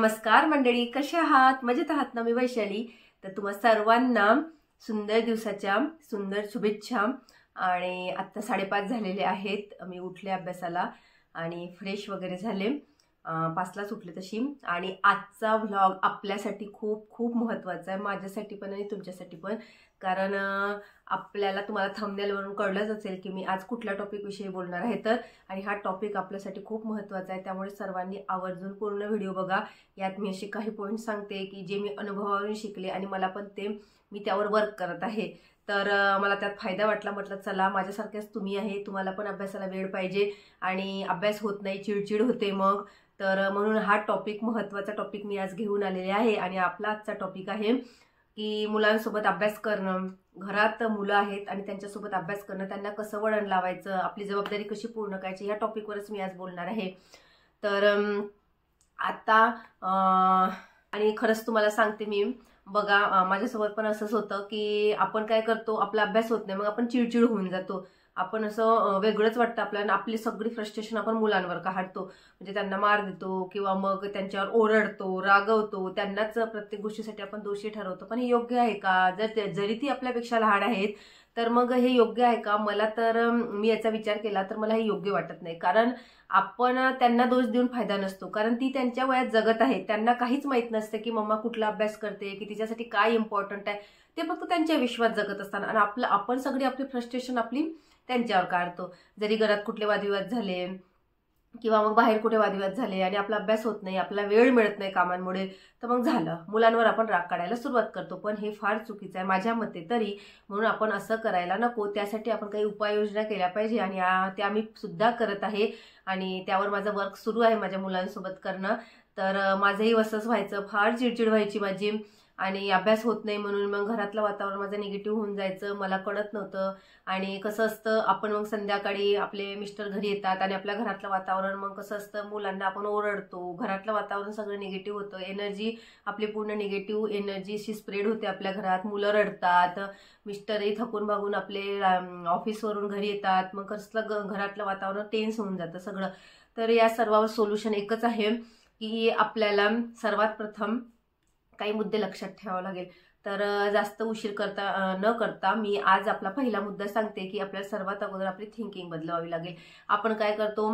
नमस्कार मंडळी, कसे आहात? मजेत आहात ना? मी वैशाली. तर तुम्हा सर्वांना सुंदर दिवसाच्या सुंदर शुभेच्छा. आणि आता 5:30 झालेले आहेत. मी उठले अभ्यासाला आणि फ्रेश वगैरे झाले. 5लाच उठले तशी. आणि आजचा व्लॉग आपल्यासाठी खूप खूप महत्त्वाचा आहे, माझ्यासाठी पण आणि तुमच्यासाठी पण. कारण आपल्याला तुम्हाला थंबनेलवरून कळलंच असेल की मी आज कुठल्या टॉपिक विषयी बोलणार आहे. तर आणि हा टॉपिक आपल्यासाठी खूप महत्त्वाचा आहे, त्यामुळे सर्वांनी आवर्जून पूर्ण व्हिडिओ बघा. यात मी असे काही पॉईंट सांगते की जे मी अनुभवावरून शिकले आणि मला पण ते मी त्यावर वर्क करत आहे. तर मला त्यात फायदा वाटला. म्हटलं चला, माझ्यासारख्याच तुम्ही आहे, तुम्हाला पण अभ्यासाला वेळ पाहिजे आणि अभ्यास होत नाही, चिडचिड होते मग. तर म्हणून हा टॉपिक, महत्त्वाचा टॉपिक मी आज घेऊन आलेले आहे. आणि आपला आजचा टॉपिक आहे की मुलांसोबत अभ्यास करणं. घरात मुलं आहेत आणि त्यांच्यासोबत अभ्यास करणं, त्यांना कसं वळण लावायचं, आपली जबाबदारी कशी पूर्ण करायची, या टॉपिकवरच मी आज बोलणार आहे. तर आता आणि खरंच तुम्हाला सांगते मी, बघा माझ्यासोबत पण असंच होतं की आपण काय करतो, आपला अभ्यास होत नाही, मग आपण चिडचिड होऊन जातो. आपण असं वेगळंच वाटतं आपल्याला. आपली सगळी फ्रस्ट्रेशन आपण मुलांवर काढतो, म्हणजे त्यांना मार देतो किंवा मग त्यांच्यावर ओरडतो, रागवतो, त्यांनाच प्रत्येक गोष्टीसाठी आपण दोषी ठरवतो. पण हे योग्य आहे का? जरी ती आपल्यापेक्षा लहान आहेत तर मग हे योग्य आहे का? मला तर, मी याचा विचार केला तर मला हे योग्य वाटत नाही. कारण आपण त्यांना दोष देऊन फायदा नसतो, कारण ती त्यांच्या वयात जगत आहे. त्यांना काहीच माहित नसतं की मम्मा कुठला अभ्यास करते, की तिच्यासाठी काय इम्पॉर्टंट आहे. ते फक्त त्यांच्या विश्वात जगत असतात आणि आपण सगळी आपली फ्रस्ट्रेशन आपली त्यांच्यावर काढतो. जरी घरात कुठले वादविवाद झाले किंवा मग बाहेर कुठे वादविवाद झाले आणि आपला अभ्यास होत नाही, आपला वेळ मिळत नाही कामांमुळे, तर मग झालं, मुलांवर आपण राग काढायला सुरुवात करतो. पण हे फार चुकीचं आहे माझ्या मते तरी. म्हणून आपण असं करायला नको. त्यासाठी आपण काही उपाययोजना केल्या पाहिजे आणि त्या मी सुद्धा करत आहे आणि त्यावर माझं वर्क सुरू आहे माझ्या मुलांसोबत करणं. तर माझंही असंच व्हायचं, फार चिडचिड व्हायची माझी आणि अभ्यास होत नाही म्हणून मग घरातलं वातावरण माझं निगेटिव्ह होऊन जायचं, मला कळत नव्हतं. आणि कसं असतं, आपण मग संध्याकाळी आपले मिस्टर घरी येतात आणि आपल्या घरातलं वातावरण मग कसं असतं, मुलांना आपण ओरडतो, घरातलं वातावरण सगळं निगेटिव्ह होतं, एनर्जी आपली पूर्ण निगेटिव्ह एनर्जीशी स्प्रेड होते आपल्या घरात. मुलं रडतात, मिस्टरही थकून भागून आपले ऑफिसवरून घरी येतात, मग कसलं घरातलं वातावरण टेन्स होऊन जातं सगळं. तर या सर्वावर सोल्युशन एकच आहे की आपल्याला सर्वात प्रथम काही मुद्दे लक्षात ठेवावे लागेल. तर जास्त उशीर न करता मी आज आपला पहिला मुद्दा सांगते की आपल्याला सर्वात अगोदर आपली थिंकिंग बदलवावी लागेल. आपण काय करतो,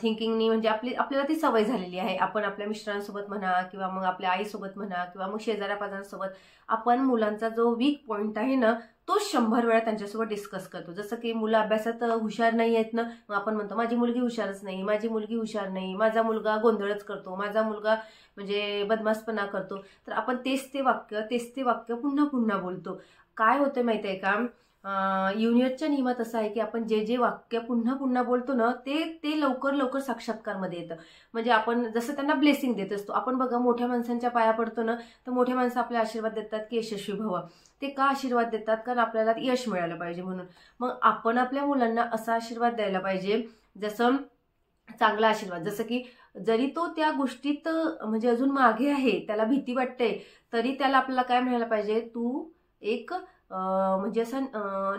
थिंकिंगनी म्हणजे आपल्याला ती सवय झालेली आहे. आपण आपल्या मिस्टरांसोबत म्हणा किंवा मग आपल्या आईसोबत म्हणा किंवा मग शेजाऱ्या पाजाऱ्यांसोबत आपण मुलांचा जो वीक पॉईंट आहे ना, तो 100 वेळा त्यांच्यासोबत डिस्कस करतो. जसं की मुलं अभ्यासात हुशार नाही आहेत ना, मग आपण म्हणतो माझी मुलगी हुशारच नाही, माझी मुलगी हुशार नाही, माझा मुलगा गोंधळच करतो, माझा मुलगा म्हणजे बदमाशपणा करतो. तर आपण तेच ते वाक्य पुन्हा पुन्हा बोलतो. काय होतं माहिती आहे का, युनियनच्या नियमात असं आहे की आपण जे जे वाक्य पुन्हा पुन्हा बोलतो ना, ते लवकर लवकर साक्षात्कारमध्ये येतं. म्हणजे आपण जसं त्यांना ब्लेसिंग देत असतो. आपण बघा, मोठ्या माणसांच्या पाया पडतो ना, तर मोठे माणसं आपले आशीर्वाद देतात की यशस्वी व्हावं. ते का आशीर्वाद देतात? कारण आपल्याला यश मिळालं पाहिजे म्हणून. मग आपण आपल्या मुलांना असा आशीर्वाद द्यायला पाहिजे, जसं चांगला आशीर्वाद, जसं की जरी तो त्या गोष्टीत म्हणजे अजून मागे आहे, त्याला भीती वाटते, तरी त्याला आपल्याला काय म्हणायला पाहिजे, तू एक म्हणजे असं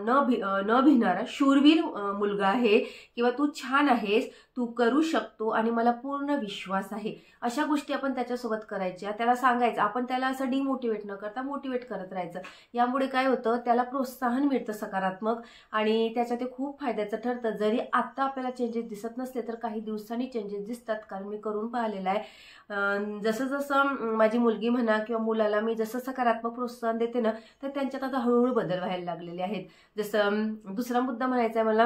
न भिणारा शूरवीर मुलगा आहे किंवा तू छान आहेस, तू करू शकतो आणि मला पूर्ण विश्वास आहे. अशा गोष्टी आपण त्याच्यासोबत करायच्या, त्याला सांगायचं. आपण त्याला असं डिमोटिवेट न करता मोटिवेट करत राहायचं. यामुळे काय होतं, त्याला प्रोत्साहन मिळतं सकारात्मक आणि त्याच्या ते खूप फायद्याचं ठरतं. जरी आता आपल्याला चेंजेस दिसत नसले तर काही दिवसांनी चेंजेस दिसतात, कारण मी करून पाहिलेलं आहे. जसं जसं माझी मुलगी म्हणा किंवा मुलाला मी जसं सकारात्मक प्रोत्साहन देते ना, तर त्यांच्यात आता हळूहळू बदल व्हायला लागलेले आहेत. जसं दुसरा मुद्दा म्हणायचा आहे मला,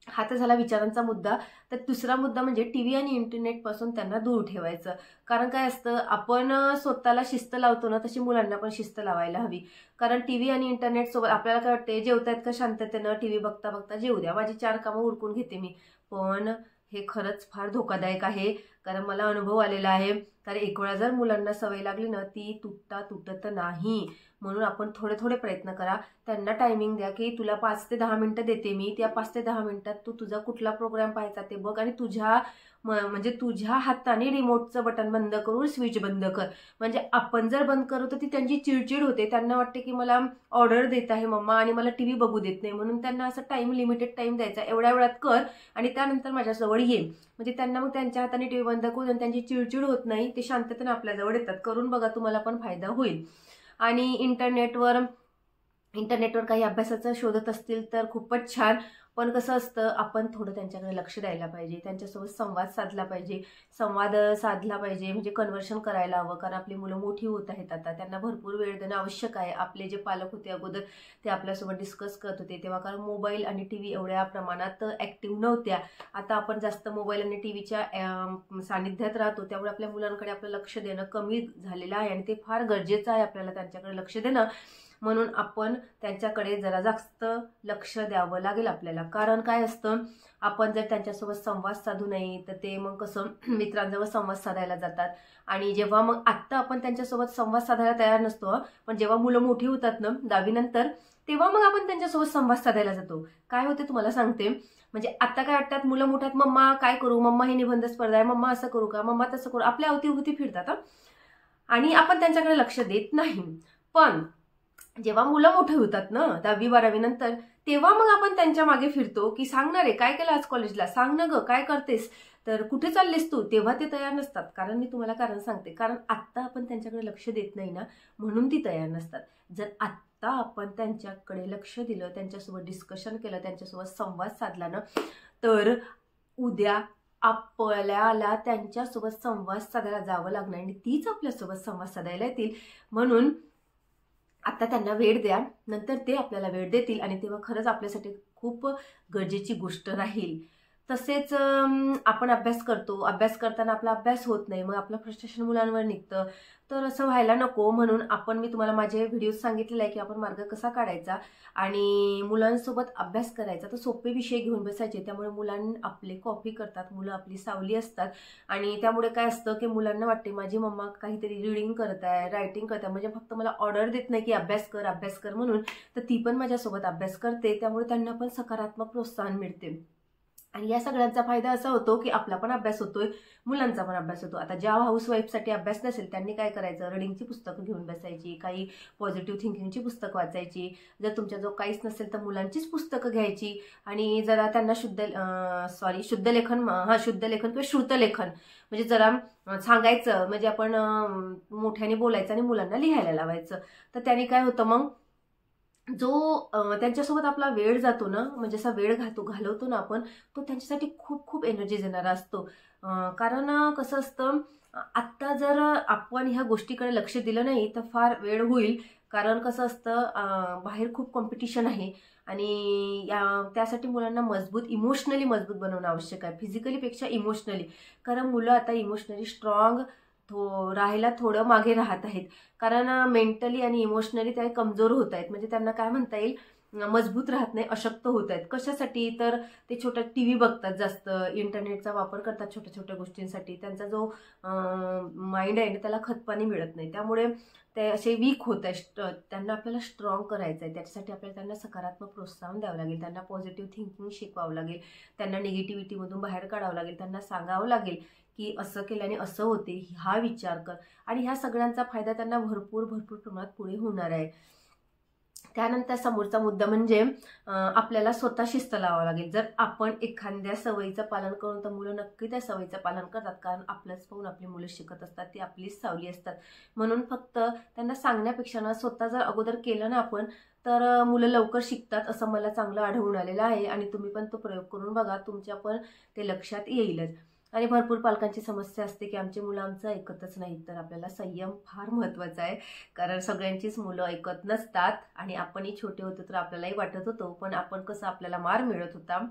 हा तर झाला विचारांचा मुद्दा. तर दुसरा मुद्दा म्हणजे टीव्ही आणि इंटरनेटपासून त्यांना दूर ठेवायचं. कारण काय असतं, आपण स्वतःला शिस्त लावतो ना, तशी मुलांना पण शिस्त लावायला हवी. कारण टीव्ही आणि इंटरनेट सोबत आपल्याला काय वाटते, जेवतायत का शांततेनं, टीव्ही बघता बघता जेवू द्या, माझी 4 कामं उरकून घेते मी. पण हे खरंच फार धोकादायक आहे, कारण मला अनुभव आलेला आहे. कारण एक वेळा जर मुलांना सवय लागली ना, ती तुटत नाही. म्हणून आपण थोडे थोडे प्रयत्न करा. त्यांना टायमिंग द्या की तुला 5 ते 10 मिनिटं देते मी, त्या 5 ते 10 मिनिटात तू तुझा कुठला प्रोग्राम पाहायचा ते बघ आणि तुझ्या म्हणजे तुझ्या हाताने रिमोटचं बटन बंद करून स्विच बंद कर. म्हणजे आपण जर बंद करू तर ती त्यांची चिडचिड होते. त्यांना वाटते की मला ऑर्डर देत आहे मम्मा आणि मला टीव्ही बघू देत नाही, म्हणून त्यांना असं लिमिटेड टाइम द्यायचा, एवढ्या वेळात कर आणि त्यानंतर माझ्याजवळ ये. म्हणजे त्यांना मग त्यांच्या हाताने टीव्ही बंद करून त्यांची चिडचिड होत नाही, ते शांततेने आपल्याजवळ येतात. करून बघा, तुम्हाला पण फायदा होईल. आणि इंटरनेटवर काही अभ्यासाचं शोधत असतील तर खूपच छान. पण कसं असतं, आपण थोडं त्यांच्याकडे लक्ष द्यायला पाहिजे, त्यांच्यासोबत संवाद साधला पाहिजे. म्हणजे कन्व्हर्शन करायला हवं, कारण आपली मुलं मोठी होत आहेत आता, त्यांना भरपूर वेळ देणं आवश्यक आहे. आपले जे पालक होते अगोदर, ते आपल्यासोबत डिस्कस करत होते तेव्हा, कारण मोबाईल आणि टीव्ही एवढ्या प्रमाणात ॲक्टिव्ह नव्हत्या. आता आपण जास्त मोबाईल आणि टीव्हीच्या सानिध्यात राहतो, त्यामुळे आपल्या मुलांकडे आपलं लक्ष देणं कमी झालेलं आहे आणि ते फार गरजेचं आहे आपल्याला त्यांच्याकडे लक्ष देणं. म्हणून आपण त्यांच्याकडे जरा जास्त लक्ष द्यावं लागेल आपल्याला. कारण काय असतं, आपण जर त्यांच्यासोबत संवाद साधू नये तर ते मग कसं मित्रांजवळ संवाद साधायला जातात. आणि जेव्हा मग आत्ता आपण त्यांच्यासोबत संवाद साधायला तयार नसतो, पण जेव्हा मुलं मोठी होतात ना 10वी नंतर, तेव्हा मग आपण त्यांच्यासोबत संवाद साधायला जातो. काय होते तुम्हाला सांगते, म्हणजे आता काय वाटतात, मुलं मोठ्यात मम्मा काय करू, मम्मा ही निबंध स्पर्धा आहे, मम्मा असं करू का, मम्मा तसं करू, आपल्या अवतीभोवती फिरतात आणि आपण त्यांच्याकडे लक्ष देत नाही. पण जेव्हा मुलं मोठे होतात ना 10वी 12वी नंतर, तेव्हा मग आपण त्यांच्या मागे फिरतो की सांगणार आहे काय केलं आज कॉलेजला, सांग ना ग काय करतेस, तर कुठे चाललीस तू. तेव्हा ते तयार नसतात. कारण मी तुम्हाला कारण सांगते, कारण आत्ता आपण त्यांच्याकडे लक्ष देत नाही ना, म्हणून ती तयार नसतात. जर आत्ता आपण त्यांच्याकडे लक्ष दिलं, त्यांच्यासोबत डिस्कशन केलं, त्यांच्यासोबत संवाद साधला ना, तर उद्या आपल्याला त्यांच्यासोबत संवाद साधायला जावं लागणार आणि तीच आपल्यासोबत संवाद साधायला येतील. म्हणून आता त्यांना वेळ द्या, नंतर ते आपल्याला वेळ देतील आणि तेव्हा खरंच आपल्यासाठी खूप गरजेची गोष्ट राहील. तसेच आपण अभ्यास करतो, अभ्यास करताना आपला अभ्यास होत नाही, मग आपलं फ्रस्ट्रेशन मुलांवर निघतं. तर असं व्हायला नको, म्हणून मी तुम्हाला माझे व्हिडिओ सांगितलेले आहे की आपण मार्ग कसा काढायचा आणि मुलांसोबत अभ्यास करायचा. तर सोपे विषय घेऊन बसायचे, त्यामुळे मुलांना आपले कॉपी करतात, मुलं आपली सावली असतात. आणि त्यामुळे काय असतं की मुलांना वाटते माझी मम्मा काहीतरी रीडिंग करत आहे, रायटिंग करत आहे, म्हणजे फक्त मला ऑर्डर देत नाही की अभ्यास कर म्हणून, तर ती पण माझ्यासोबत अभ्यास करते. त्यामुळे त्यांना पण सकारात्मक प्रोत्साहन मिळते आणि या सगळ्यांचा फायदा असा होतो की आपला पण अभ्यास होतोय, मुलांचा पण अभ्यास होतो. आता ज्या हाऊसवाईफसाठी अभ्यास नसेल त्यांनी काय करायचं, रीडिंगची पुस्तकं घेऊन बसायची, काही पॉझिटिव्ह थिंकिंगची पुस्तकं वाचायची. जर तुमच्याजवळ काहीच नसेल तर मुलांचीच पुस्तकं घ्यायची आणि जरा त्यांना शुद्ध लेखन किंवा श्रुतलेखन म्हणजे जरा सांगायचं, म्हणजे आपण मोठ्याने बोलायचं आणि मुलांना लिहायला लावायचं. तर त्याने काय होतं, मग जो त्यांच्यासोबत आपला वेळ जातो ना, म्हणजे असा वेळ घालवतो ना आपण, तो त्यांच्यासाठी खूप खूप एनर्जी देणारा असतो. कारण कसं असतं, आत्ता जर आपण ह्या गोष्टीकडे लक्ष दिलं नाही तर फार वेळ होईल. कारण कसं असतं, बाहेर खूप कॉम्पिटिशन आहे आणि त्यासाठी मुलांना इमोशनली मजबूत बनवणं आवश्यक आहे, फिजिकलीपेक्षा इमोशनली. कारण मुलं आता इमोशनली स्ट्रॉंग राहायला थोडं मागे राहत आहेत, कारण मेंटली आणि इमोशनली ते कमजोर होत आहेत. म्हणजे त्यांना काय म्हणता येईल, मजबूत राहत नाही, अशक्त होत आहेत. कशासाठी, तर ते छोटा टीव्ही बघतात, जास्त इंटरनेटचा वापर करतात छोट्या छोट्या गोष्टींसाठी. त्यांचा जो माइंड आहे ना त्याला खतपाणी मिळत नाही, त्यामुळे ते असे वीक होत आहेत. त्यांना आपल्याला स्ट्रॉंग करायचं आहे, त्याच्यासाठी आपल्याला त्यांना सकारात्मक प्रोत्साहन द्यावं लागेल, त्यांना पॉझिटिव्ह थिंकिंग शिकवावं लागेल, त्यांना निगेटिव्हिटीमधून बाहेर काढावं लागेल, त्यांना सांगावं लागेल की असं केल्याने असं होते, हा विचार कर. आणि ह्या सगळ्यांचा फायदा त्यांना भरपूर प्रमाणात पुढे होणार आहे. त्यानंतर समोरचा मुद्दा म्हणजे आपल्याला स्वतः शिस्त लावावं लागेल. जर आपण एखाद्या सवयीचं पालन करून तर मुलं नक्की त्या सवयीचं पालन करतात, कारण आपलंच पाहून आपली मुलं शिकत असतात, ती आपलीच सावली असतात. म्हणून फक्त त्यांना सांगण्यापेक्षा ना स्वतः जर अगोदर केलं ना आपण, तर मुलं लवकर शिकतात, असं मला चांगलं आढळून आलेलं आहे. आणि तुम्ही पण तो प्रयोग करून बघा, तुमच्या पण ते लक्षात येईलच. आणि भरपूर पालकांची समस्या असते की आमची मुलं आमचं ऐकतच नाहीत. तर आपल्याला संयम फार महत्त्वाचा आहे, कारण सगळ्यांचीच मुलं ऐकत नसतात आणि आपणही छोटे होतो तर आपल्यालाही वाटत होतो, पण आपण कसं आपल्याला मार मिळत होता,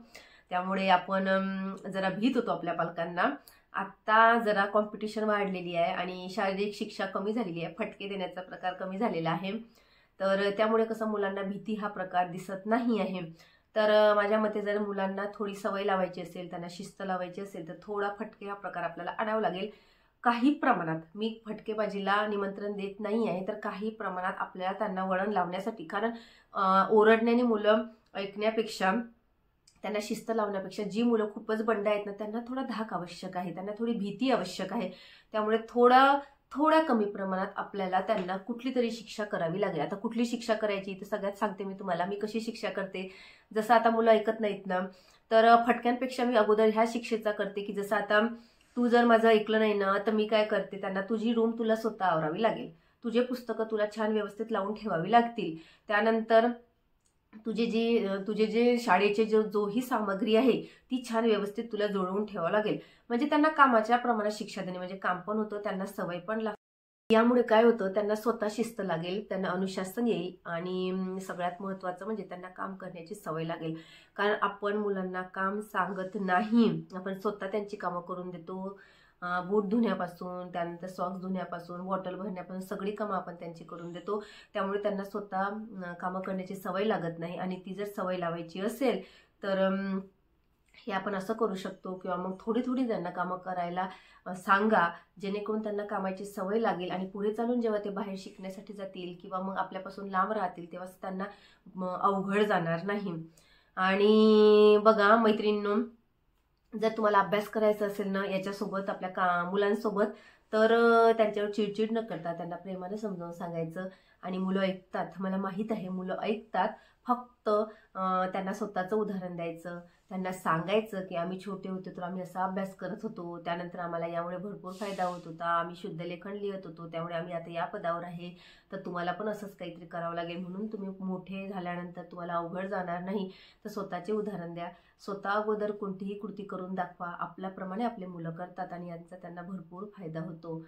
त्यामुळे आपण जरा भीत होतो आपल्या पालकांना. आत्ता जरा कॉम्पिटिशन वाढलेली आहे आणि शारीरिक शिक्षा कमी झालेली आहे, फटके देण्याचा प्रकार कमी झालेला आहे. तर त्यामुळे कसं मुलांना भीती हा प्रकार दिसत नाही आहे. तर माझ्या मते जर मुलांना थोडी सवय लावायची असेल, त्यांना शिस्त लावायची असेल, तर थोडा फटके हा प्रकार आपल्याला आणावा लागेल. काही प्रमाणात, मी फटकेबाजीला निमंत्रण देत नाही आहे, तर काही प्रमाणात आपल्याला त्यांना वळण लावण्यासाठी, कारण ओरडण्याने मुलं ऐकण्यापेक्षा त्यांना शिस्त लावण्यापेक्षा जी मुलं खूपच बंड आहेत ना त्यांना थोडा धाक आवश्यक आहे, त्यांना थोडी भीती आवश्यक आहे. त्यामुळे थोड्या कमी प्रमाणात आपल्याला त्यांना कुठली तरी शिक्षा करावी लागेल. आता कुठली शिक्षा करायची तर सगळ्यात सांगते मी तुम्हाला मी कशी शिक्षा करते. जसं आता मुलं ऐकत नाहीत ना, तर फटक्यांपेक्षा मी अगोदर ह्या शिक्षेचा करते की जसं आता तू जर माझं ऐकलं नाही ना तर मी काय करते, त्यांना तुझी रूम तुला स्वतः आवरावी लागेल, तुझे पुस्तकं तुला छान व्यवस्थित लावून ठेवावी लागतील. त्यानंतर तुझे जे शाळेचे जो ही सामग्री आहे ती छान व्यवस्थित तुला जोडवून ठेवावं लागेल. म्हणजे त्यांना कामाच्या प्रमाणात शिक्षा देणे, म्हणजे काम पण होतं, त्यांना सवय पण लागते. यामुळे काय होतं, त्यांना स्वतः शिस्त लागेल, त्यांना अनुशासन येईल आणि सगळ्यात महत्त्वाचं म्हणजे त्यांना काम करण्याची सवय लागेल. कारण आपण मुलांना काम सांगत नाही, आपण स्वतः त्यांची कामं करून देतो. बूट धुण्यापासून, त्यानंतर सॉक्स धुण्यापासून, बॉटल भरण्यापासून सगळी कामं आपण त्यांची करून देतो. त्यामुळे त्यांना स्वतः कामं करण्याची सवय लागत नाही. आणि ती जर सवय लावायची असेल तर हे आपण असं करू शकतो किंवा मग थोडी त्यांना कामं करायला सांगा, जेणेकरून त्यांना कामाची सवय लागेल आणि पुढे चालून जेव्हा ते बाहेर शिकण्यासाठी जातील किंवा मग आपल्यापासून लांब राहतील तेव्हा त्यांना अवघड जाणार नाही. आणि बघा मैत्रिणींनो, जर तुम्हाला अभ्यास करायचा असेल ना याच्यासोबत आपल्या मुलांसोबत, तर त्यांच्यावर चिडचिड न करता त्यांना प्रेमाने समजावून सांगायचं. आणि मुलं ऐकतात, मला माहीत आहे मुलं ऐकतात. फक्त त्यांना स्वतःचं उदाहरण द्यायचं, त्यांना सांगायचं की आम्ही छोटे होते तर आम्ही असा अभ्यास करत होतो, त्यानंतर आम्हाला यामुळे भरपूर फायदा होत होता, आम्ही शुद्ध लेखन लिहित होतो, त्यामुळे आम्ही आता या पदावर आहे, तर तुम्हाला पण असंच काहीतरी करावं लागेल, म्हणून तुम्ही मोठे झाल्यानंतर तुम्हाला अवघड जाणार नाही. तर स्वतःचे उदाहरण द्या, स्वतः अगोदर कोणतीही कृती करून दाखवा. आपल्याप्रमाणे आपले मुलं करतात आणि यांचा त्यांना भरपूर फायदा होतो.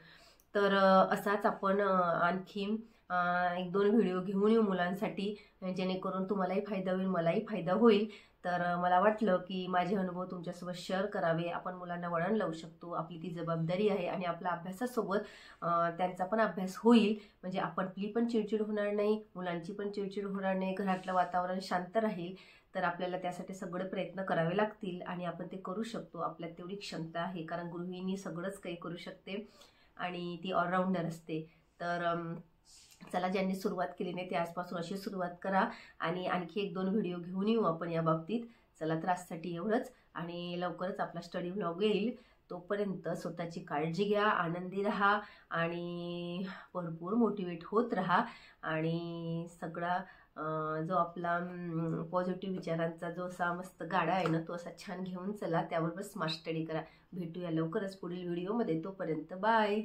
तर असाच आपण आणखी 1-2 व्हिडिओ घेऊन येऊ मुलांसाठी, जेणेकरून तुम्हालाही फायदा होईल, मलाही फायदा होईल. तर मला वाटलं की माझे अनुभव तुमच्यासोबत शेअर करावे. आपण मुलांना वळण लावू शकतो, आपली ती जबाबदारी आहे. आणि आपल्या अभ्यासासोबत त्यांचा पण अभ्यास होईल, म्हणजे आपली पण चिडचिड होणार नाही, मुलांची पण चिडचिड होणार नाही, घरातलं वातावरण शांत राहील. तर आपल्याला त्यासाठी सगळे प्रयत्न करावे लागतील आणि आपण ते करू शकतो. आपल्यात तेवढी क्षमता आहे, कारण गृहिणी सगळंच काही करू शकते आणि ती ऑलराऊंडर असते. तर चला, ज्यांनी सुरुवात केली नाही ते आजपासून अशी सुरुवात करा आणि आणखी 1-2 व्हिडिओ घेऊन येऊ आपण या बाबतीत. चला, तर आजसाठी एवढंच आणि लवकरच आपला स्टडी व्लॉग येईल. तोपर्यंत स्वतःची काळजी घ्या, आनंदी राहा आणि भरपूर मोटिवेट होत राहा. आणि सगळा जो आपला पॉझिटिव्ह विचारांचा जो असा मस्त गाडा आहे ना तो असा छान घेऊन चला, त्याबरोबर स्मार्ट स्टडी करा. भेटूया लवकरच पुढील व्हिडिओमध्ये. तोपर्यंत बाय.